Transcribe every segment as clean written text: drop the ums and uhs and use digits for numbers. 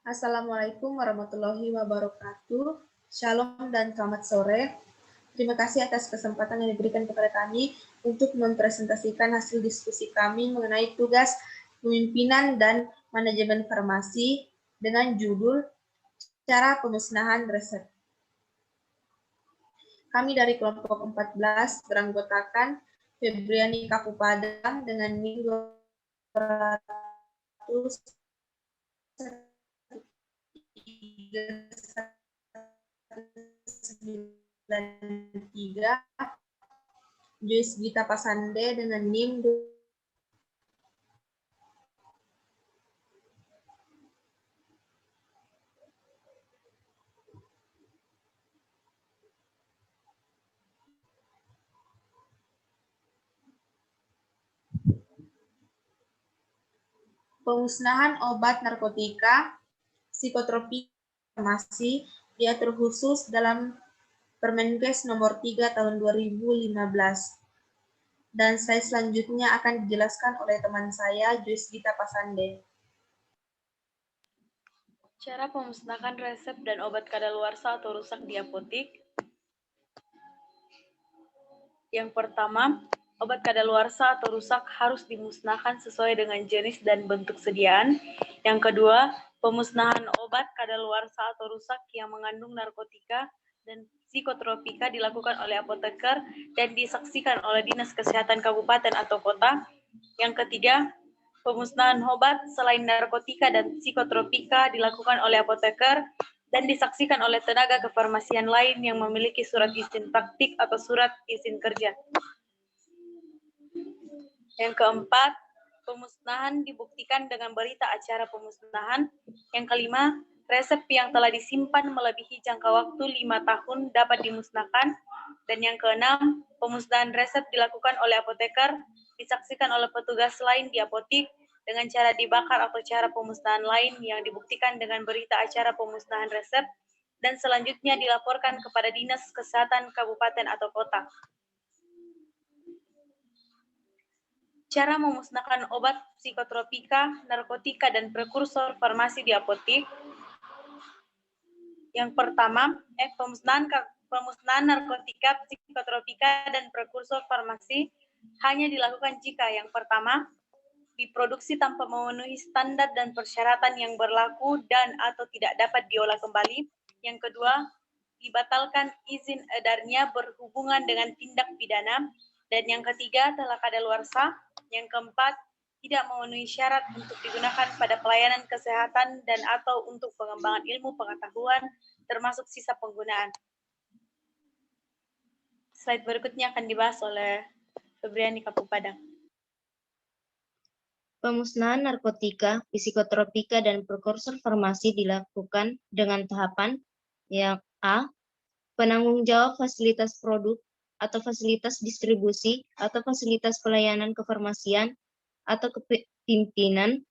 Assalamualaikum warahmatullahi wabarakatuh. Shalom dan selamat sore. Terima kasih atas kesempatan yang diberikan kepada kami untuk mempresentasikan hasil diskusi kami mengenai tugas pemimpinan dan manajemen farmasi dengan judul Cara Pemusnahan Resep. Kami dari kelompok 14 beranggotakan Febriani Kapupadang dengan NIM 293, Joyce Gita Pasande dengan NIM 2. Pemusnahan obat narkotika, psikotropika, farmasi diatur khusus dalam Permenkes nomor 3 tahun 2015. Dan slide selanjutnya akan dijelaskan oleh teman saya, Joyce Gita Pasande. Cara pemusnahan resep dan obat kadaluarsa atau rusak di apotik. Yang pertama, obat kadaluarsa atau rusak harus dimusnahkan sesuai dengan jenis dan bentuk sediaan. Yang kedua, pemusnahan obat kadaluarsa atau rusak yang mengandung narkotika dan psikotropika dilakukan oleh apoteker dan disaksikan oleh Dinas Kesehatan Kabupaten atau Kota. Yang ketiga, pemusnahan obat selain narkotika dan psikotropika dilakukan oleh apoteker dan disaksikan oleh tenaga kefarmasian lain yang memiliki surat izin praktik atau surat izin kerja. Yang keempat, pemusnahan dibuktikan dengan berita acara pemusnahan. Yang kelima, resep yang telah disimpan melebihi jangka waktu 5 tahun dapat dimusnahkan. Dan yang keenam, pemusnahan resep dilakukan oleh apoteker, disaksikan oleh petugas lain di apotik dengan cara dibakar atau cara pemusnahan lain yang dibuktikan dengan berita acara pemusnahan resep dan selanjutnya dilaporkan kepada Dinas Kesehatan Kabupaten atau Kota. Cara memusnahkan obat psikotropika, narkotika, dan prekursor farmasi di apotik. Yang pertama, pemusnahan narkotika, psikotropika, dan prekursor farmasi hanya dilakukan jika yang pertama, diproduksi tanpa memenuhi standar dan persyaratan yang berlaku dan atau tidak dapat diolah kembali. Yang kedua, dibatalkan izin edarnya berhubungan dengan tindak pidana. Dan yang ketiga, telah kadaluarsa. Yang keempat, tidak memenuhi syarat untuk digunakan pada pelayanan kesehatan dan atau untuk pengembangan ilmu pengetahuan, termasuk sisa penggunaan. Slide berikutnya akan dibahas oleh Febriani Kapupadang. Pemusnahan narkotika, psikotropika, dan prekursor farmasi dilakukan dengan tahapan yang A. Penanggung jawab fasilitas produk atau fasilitas distribusi atau fasilitas pelayanan kefarmasian atau kepimpinan,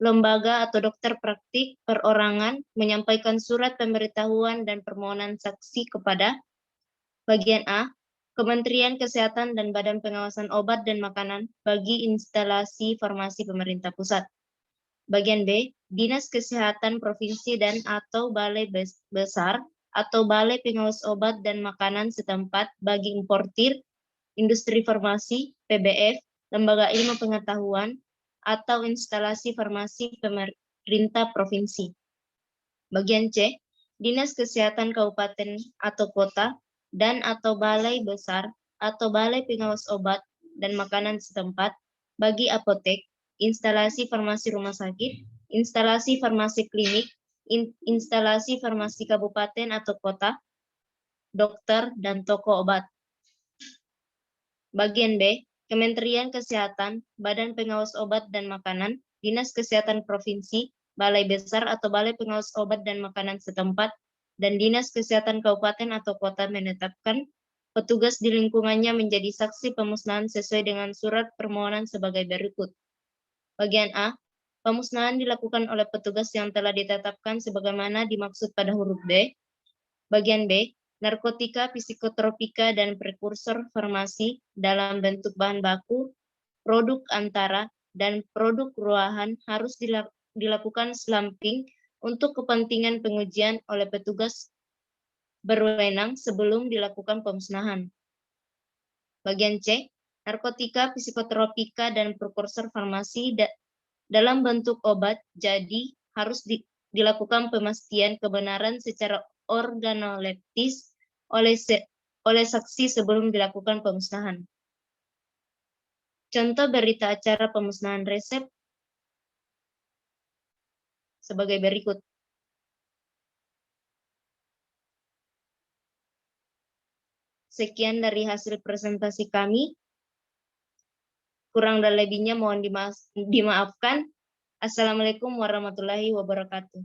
lembaga atau dokter praktik perorangan menyampaikan surat pemberitahuan dan permohonan saksi kepada bagian A. Kementerian Kesehatan dan Badan Pengawasan Obat dan Makanan bagi instalasi farmasi pemerintah pusat. Bagian B, Dinas Kesehatan Provinsi dan atau Balai Besar atau Balai Pengawas Obat dan Makanan setempat bagi importir, industri farmasi, PBF, lembaga ilmu pengetahuan, atau instalasi farmasi pemerintah provinsi. Bagian C, Dinas Kesehatan Kabupaten atau Kota dan atau balai besar atau balai pengawas obat dan makanan setempat bagi apotek, instalasi farmasi rumah sakit, instalasi farmasi klinik, instalasi farmasi kabupaten atau kota, dokter, dan toko obat. Bagian B, Kementerian Kesehatan, Badan Pengawas Obat dan Makanan, Dinas Kesehatan Provinsi, Balai Besar atau Balai Pengawas Obat dan Makanan setempat, dan Dinas Kesehatan Kabupaten atau Kota menetapkan petugas di lingkungannya menjadi saksi pemusnahan sesuai dengan surat permohonan sebagai berikut. Bagian A, pemusnahan dilakukan oleh petugas yang telah ditetapkan sebagaimana dimaksud pada huruf B. Bagian B, narkotika, psikotropika, dan prekursor farmasi dalam bentuk bahan baku, produk antara, dan produk ruahan harus dilakukan slamping untuk kepentingan pengujian oleh petugas berwenang sebelum dilakukan pemusnahan. Bagian C, narkotika, psikotropika, dan prekursor farmasi dalam bentuk obat jadi harus dilakukan pemastian kebenaran secara organoleptis oleh saksi sebelum dilakukan pemusnahan. Contoh berita acara pemusnahan resep sebagai berikut. Sekian dari hasil presentasi kami. Kurang dan lebihnya mohon dimaafkan. Assalamualaikum warahmatullahi wabarakatuh.